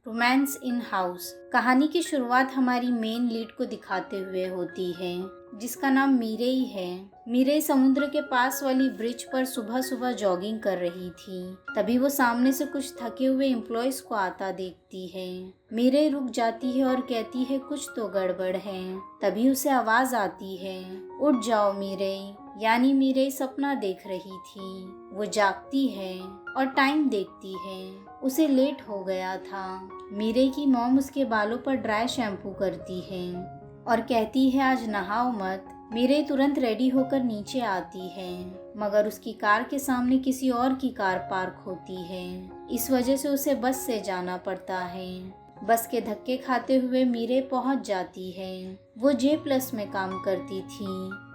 Romance in house. कहानी की शुरुआत हमारी मेन लीड को दिखाते हुए होती है, जिसका नाम मीरेई है। मीरेई समुद्र के पास वाली ब्रिज पर सुबह सुबह जॉगिंग कर रही थी। तभी वो सामने से कुछ थके हुए एम्प्लॉयज को आता देखती है। मीरेई रुक जाती है और कहती है कुछ तो गड़बड़ है। तभी उसे आवाज आती है, उठ जाओ मीरेई। यानी मीरेई सपना देख रही थी। वो जागती है और टाइम देखती है। उसे लेट हो गया था। मीरेई की मॉम उसके बालों पर ड्राई शैम्पू करती है और कहती है आज नहाओ मत। मीरेई तुरंत रेडी होकर नीचे आती है, मगर उसकी कार के सामने किसी और की कार पार्क होती है। इस वजह से उसे बस से जाना पड़ता है। बस के धक्के खाते हुए मीरेई पहुंच जाती है। वो J+ में काम करती थी।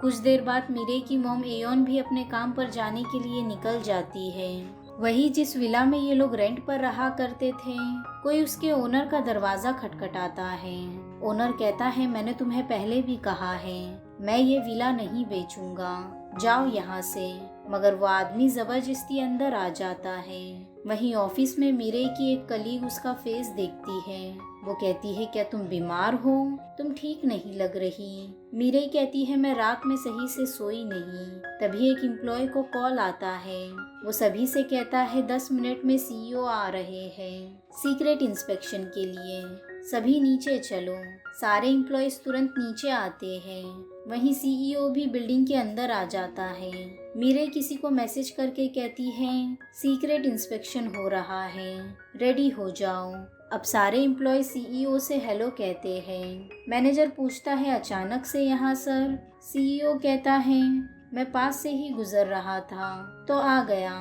कुछ देर बाद मीरेई की मॉम एयोन भी अपने काम पर जाने के लिए निकल जाती है। वही जिस विला में ये लोग रेंट पर रहा करते थे, कोई उसके ओनर का दरवाजा खटखटाता है। ओनर कहता है मैंने तुम्हें पहले भी कहा है, मैं ये विला नहीं बेचूंगा, जाओ यहाँ से। मगर वो आदमी जबरदस्ती अंदर आ जाता है। वहीं ऑफिस में मीरेई की एक कलीग उसका फेस देखती है। वो कहती है क्या तुम बीमार हो, तुम ठीक नहीं लग रही। मीरेई कहती है मैं रात में सही से सोई नहीं। तभी एक एम्प्लॉय को कॉल आता है। वो सभी से कहता है 10 मिनट में CEO आ रहे हैं सीक्रेट इंस्पेक्शन के लिए, सभी नीचे चलो। सारे एम्प्लॉयज तुरंत नीचे आते हैं। वहीं CEO भी बिल्डिंग के अंदर आ जाता है। मीरेई किसी को मैसेज करके कहती है सीक्रेट इंस्पेक्शन हो रहा है, रेडी हो जाओ। अब सारे एम्प्लॉय CEO से हेलो कहते हैं। मैनेजर पूछता है अचानक से यहाँ सर। CEO कहता है मैं पास से ही गुजर रहा था तो आ गया।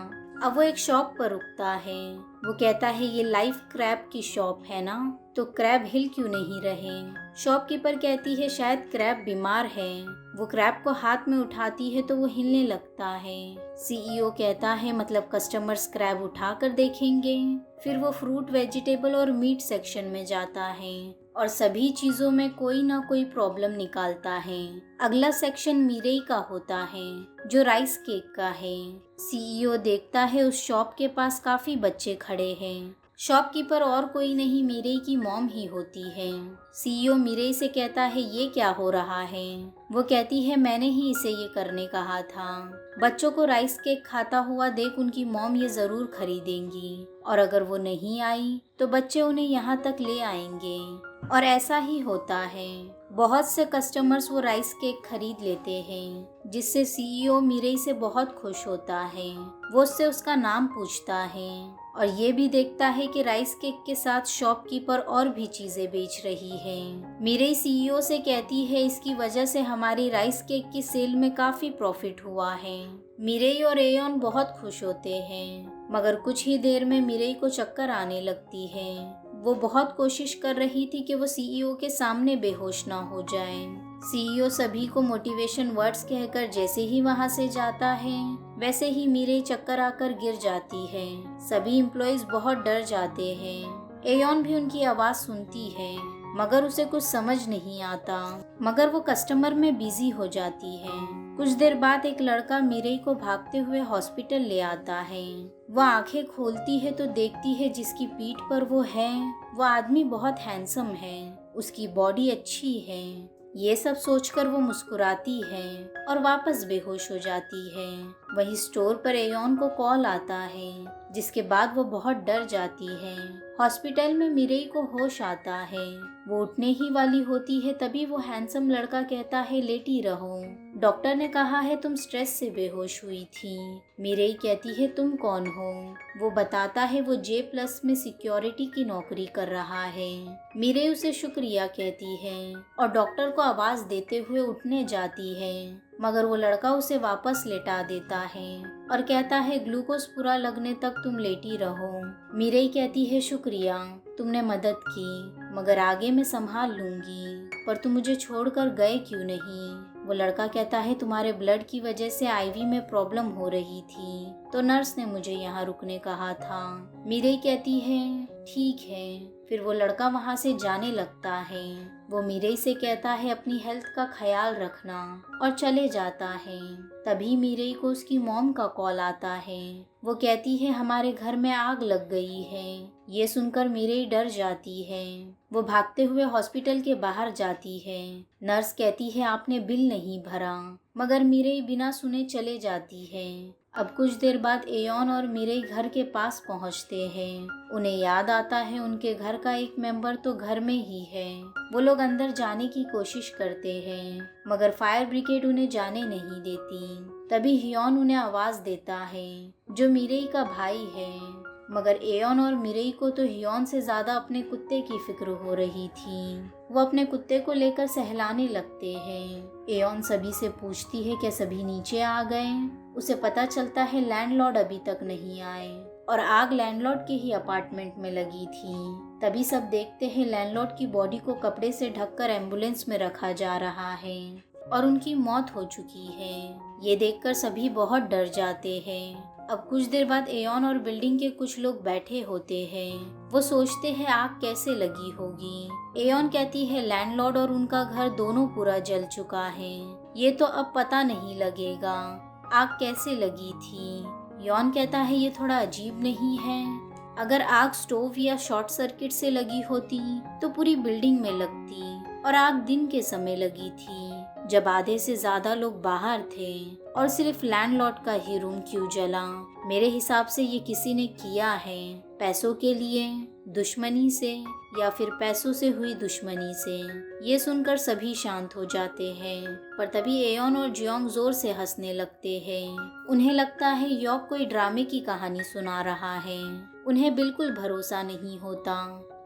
अब वो एक शॉप पर रुकता है। वो कहता है ये लाइव क्रैब की शॉप है ना, तो क्रैब हिल क्यों नहीं रहे। शॉपकीपर कहती है शायद क्रैब बीमार है। वो क्रैब को हाथ में उठाती है तो वो हिलने लगता है। CEO कहता है मतलब कस्टमर्स क्रैब उठा कर देखेंगे। फिर वो फ्रूट, वेजिटेबल और मीट सेक्शन में जाता है और सभी चीजों में कोई ना कोई प्रॉब्लम निकालता है। अगला सेक्शन मीरेई का होता है, जो राइस केक का है। CEO देखता है उस शॉप के पास काफी बच्चे खड़े हैं। शॉपकीपर और कोई नहीं मीरेई की मॉम ही होती है। CEO मीरेई से कहता है ये क्या हो रहा है। वो कहती है मैंने ही इसे ये करने कहा था। बच्चों को राइस केक खाता हुआ देख उनकी मॉम ये जरूर खरीदेंगी, और अगर वो नहीं आई तो बच्चे उन्हें यहाँ तक ले आएंगे। और ऐसा ही होता है। बहुत से कस्टमर्स वो राइस केक खरीद लेते हैं, जिससे CEO मीरेई से बहुत खुश होता है। वो उससे उसका नाम पूछता है और ये भी देखता है कि राइस केक के साथ शॉपकीपर और भी चीजें बेच रही है। मीरेई CEO से कहती है इसकी वजह से हमारी राइस केक की सेल में काफी प्रॉफिट हुआ है। मीरेई और एयोन बहुत खुश होते हैं, मगर कुछ ही देर में मीरेई को चक्कर आने लगती है। वो बहुत कोशिश कर रही थी कि वो CEO के सामने बेहोश ना हो जाए। CEO सभी को मोटिवेशन वर्ड्स कहकर जैसे ही वहां से जाता है, वैसे ही मीरेई चक्कर आकर गिर जाती है। सभी एम्प्लॉयज बहुत डर जाते हैं। एयोन भी उनकी आवाज सुनती है, मगर उसे कुछ समझ नहीं आता। मगर वो कस्टमर में बिजी हो जाती है। कुछ देर बाद एक लड़का मीरेई को भागते हुए हॉस्पिटल ले आता है। वह आंखें खोलती है तो देखती है जिसकी पीठ पर वो है, वो आदमी बहुत हैंडसम है, उसकी बॉडी अच्छी है। ये सब सोचकर वो मुस्कुराती है और वापस बेहोश हो जाती है। वही स्टोर पर एयोन को कॉल आता है, जिसके बाद वो बहुत डर जाती है। हॉस्पिटल में मीरेई को होश आता है। वो उठने ही वाली होती है, तभी वो हैंडसम लड़का कहता है लेटी रहो, डॉक्टर ने कहा है तुम स्ट्रेस से बेहोश हुई थी। मीरेई कहती है तुम कौन हो। वो बताता है वो J+ में सिक्योरिटी की नौकरी कर रहा है। मीरेई उसे शुक्रिया कहती है और डॉक्टर को आवाज देते हुए उठने जाती है, मगर वो लड़का उसे वापस लेटा देता है और कहता है ग्लूकोज पूरा लगने तक तुम लेटी रहो। मीरेई कहती है शुक्रिया, तुमने मदद की, मगर आगे मैं संभाल लूंगी, पर तुम मुझे छोड़कर गए क्यों नहीं। वो लड़का कहता है तुम्हारे ब्लड की वजह से IV में प्रॉब्लम हो रही थी, तो नर्स ने मुझे यहाँ रुकने कहा था। मीरेई कहती है ठीक है। फिर वो लड़का वहाँ से जाने लगता है। वो मीरेई से कहता है अपनी हेल्थ का ख्याल रखना और चले जाता है। तभी मीरेई को उसकी मॉम का कॉल आता है। वो कहती है हमारे घर में आग लग गई है, ये सुनकर मिरेई डर जाती है। वो भागते हुए हॉस्पिटल के बाहर जाती है। नर्स कहती है आपने बिल नहीं भरा, मगर मिरेई बिना सुने चले जाती है। अब कुछ देर बाद एयोन और मिरेई घर के पास पहुंचते हैं। उन्हें याद आता है उनके घर का एक मेंबर तो घर में ही है। वो लोग अंदर जाने की कोशिश करते हैं, मगर फायर ब्रिगेड उन्हें जाने नहीं देती। तभी हियोन उन्हें आवाज देता है, जो मिरेई का भाई है। मगर एयोन और मिरेई को तो हियोन से ज्यादा अपने कुत्ते की फिक्र हो रही थी। वो अपने कुत्ते को लेकर सहलाने लगते हैं। एयोन सभी से पूछती है क्या सभी नीचे आ गए। उसे पता चलता है लैंडलॉर्ड अभी तक नहीं आए और आग लैंडलॉर्ड के ही अपार्टमेंट में लगी थी। तभी सब देखते हैं लैंडलॉर्ड की बॉडी को कपड़े से ढककर एम्बुलेंस में रखा जा रहा है और उनकी मौत हो चुकी है। ये देखकर सभी बहुत डर जाते हैं। अब कुछ देर बाद एयोन और बिल्डिंग के कुछ लोग बैठे होते हैं। वो सोचते हैं आग कैसे लगी होगी। एयोन कहती है लैंडलॉर्ड और उनका घर दोनों पूरा जल चुका है। ये तो अब पता नहीं लगेगा आग कैसे लगी थी। योन कहता है ये थोड़ा अजीब नहीं है। अगर आग स्टोव या शॉर्ट सर्किट से लगी होती तो पूरी बिल्डिंग में लगती और आग दिन के समय लगी थी, जब आधे से ज्यादा लोग बाहर थे और सिर्फ लैंडलॉर्ड का ही रूम क्यों जला। मेरे हिसाब से ये किसी ने किया है, पैसों के लिए, दुश्मनी से, या फिर पैसों से हुई दुश्मनी से। ये सुनकर सभी शांत हो जाते हैं, पर तभी एयोन और जियोंग जोर से हंसने लगते हैं। उन्हें लगता है योक कोई ड्रामे की कहानी सुना रहा है। उन्हें बिल्कुल भरोसा नहीं होता।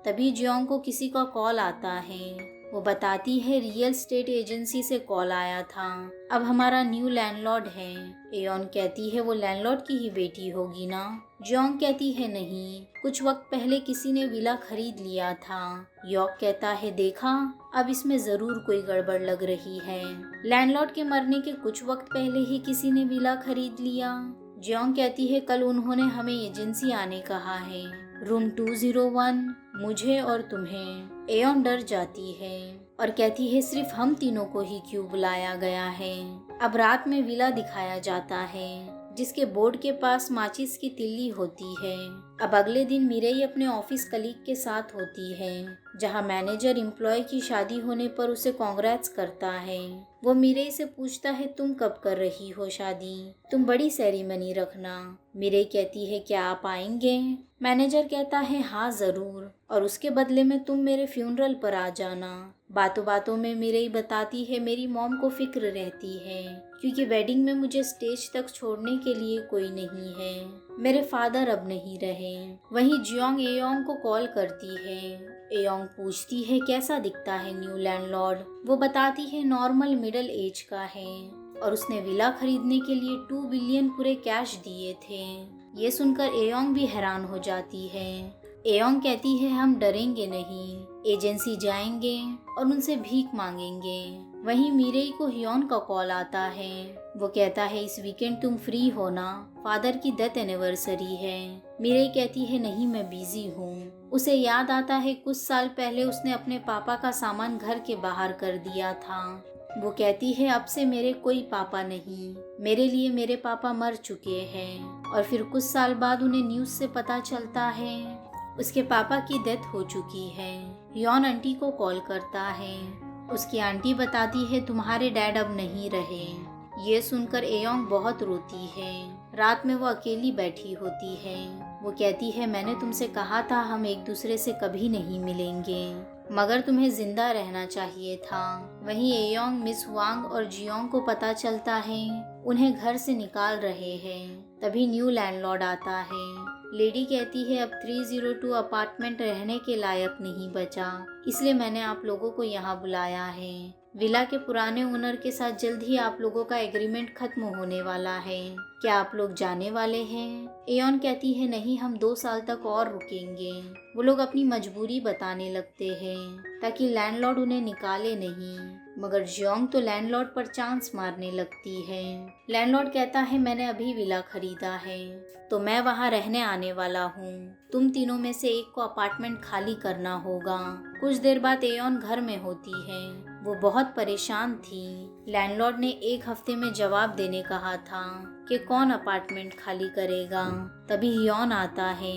तभी जियोंग को किसी का कॉल आता है। वो बताती है रियल एस्टेट एजेंसी से कॉल आया था, अब हमारा न्यू लैंडलॉर्ड है। एयोन कहती है वो लैंडलॉर्ड की ही बेटी होगी ना। जियोंग कहती है नहीं, कुछ वक्त पहले किसी ने विला खरीद लिया था। योक कहता है देखा, अब इसमें जरूर कोई गड़बड़ लग रही है। लैंडलॉर्ड के मरने के कुछ वक्त पहले ही किसी ने विला खरीद लिया। जियोंग कहती है कल उन्होंने हमें एजेंसी आने कहा है, रूम 201, मुझे और तुम्हें। एयोन डर जाती है और कहती है सिर्फ हम तीनों को ही क्यों बुलाया गया है। अब रात में विला दिखाया जाता है, जिसके बोर्ड के पास माचिस की तिल्ली होती है। अब अगले दिन मिरेई अपने ऑफिस कलीग के साथ होती है, जहां मैनेजर एम्प्लॉय की शादी होने पर उसे कांग्रेट्स करता है। वो मिरेई से पूछता है तुम कब कर रही हो शादी, तुम बड़ी सेरेमनी रखना। मिरेई कहती है क्या आप आएंगे। मैनेजर कहता है हाँ जरूर, और उसके बदले में तुम मेरे फ्यूनरल पर आ जाना। बातों बातों में मिरेई बताती है मेरी मॉम को फिक्र रहती है, क्योंकि वेडिंग में मुझे स्टेज तक छोड़ने के लिए कोई नहीं है। मेरे फादर अब नहीं रहे। वहीं जियोंग एयोंग को कॉल करती है। एयोंग पूछती है कैसा दिखता है न्यू लैंडलॉर्ड। वो बताती है नॉर्मल मिडिल एज का है और उसने विला खरीदने के लिए 2 बिलियन पूरे कैश दिए थे। ये सुनकर एयोंग भी हैरान हो जाती है। एयोंग कहती है हम डरेंगे नहीं, एजेंसी जाएंगे और उनसे भीख मांगेंगे। वहीं मिरेई को हियोन का कॉल आता है। वो कहता है इस वीकेंड तुम फ्री हो ना, फादर की डेथ एनिवर्सरी है। मिरेई कहती है नहीं मैं बिजी हूँ। उसे याद आता है कुछ साल पहले उसने अपने पापा का सामान घर के बाहर कर दिया था। वो कहती है अब से मेरे कोई पापा नहीं, मेरे लिए मेरे पापा मर चुके हैं। और फिर कुछ साल बाद उन्हें न्यूज़ से पता चलता है उसके पापा की डेथ हो चुकी है। हियोन आंटी को कॉल करता है। उसकी आंटी बताती है तुम्हारे डैड अब नहीं रहे। ये सुनकर एयोंग बहुत रोती है। रात में वो अकेली बैठी होती है। वो कहती है मैंने तुमसे कहा था हम एक दूसरे से कभी नहीं मिलेंगे, मगर तुम्हें जिंदा रहना चाहिए था। वहीं एयोंग मिस हुआंग और जियोंग को पता चलता है उन्हें घर से निकाल रहे हैं। तभी न्यू लैंडलॉर्ड आता है। लेडी कहती है अब 302 अपार्टमेंट रहने के लायक नहीं बचा, इसलिए मैंने आप लोगों को यहाँ बुलाया है। विला के पुराने ओनर के साथ जल्द ही आप लोगों का एग्रीमेंट खत्म होने वाला है। क्या आप लोग जाने वाले हैं? एयोन कहती है नहीं, हम 2 साल तक और रुकेंगे। वो लोग अपनी मजबूरी बताने लगते हैं ताकि लैंडलॉर्ड उन्हें निकाले नहीं, मगर जियोंग तो लैंडलॉर्ड पर चांस मारने लगती है। लैंडलॉर्ड कहता है मैंने अभी विला खरीदा है तो मैं वहाँ रहने आने वाला हूँ। तुम तीनों में से एक को अपार्टमेंट खाली करना होगा। कुछ देर बाद एयोन घर में होती है। वो बहुत परेशान थी। लैंडलॉर्ड ने 1 हफ्ते में जवाब देने कहा था कि कौन अपार्टमेंट खाली करेगा। तभी हियोन आता है।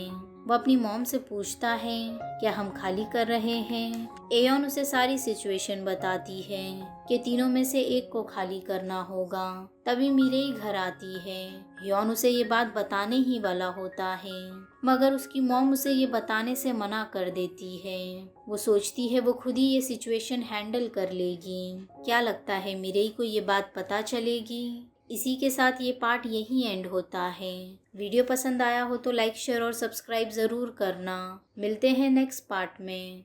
वो अपनी मॉम से पूछता है क्या हम खाली कर रहे हैं। एयोन उसे सारी सिचुएशन बताती है कि तीनों में से एक को खाली करना होगा। तभी मिरेई घर आती है। योन उसे ये बात बताने ही वाला होता है, मगर उसकी मॉम उसे ये बताने से मना कर देती है। वो सोचती है वो खुद ही ये सिचुएशन हैंडल कर लेगी। क्या लगता है मिरेई को ये बात पता चलेगी? इसी के साथ ये पार्ट यहीं एंड होता है। वीडियो पसंद आया हो तो लाइक शेयर और सब्सक्राइब ज़रूर करना। मिलते हैं नेक्स्ट पार्ट में।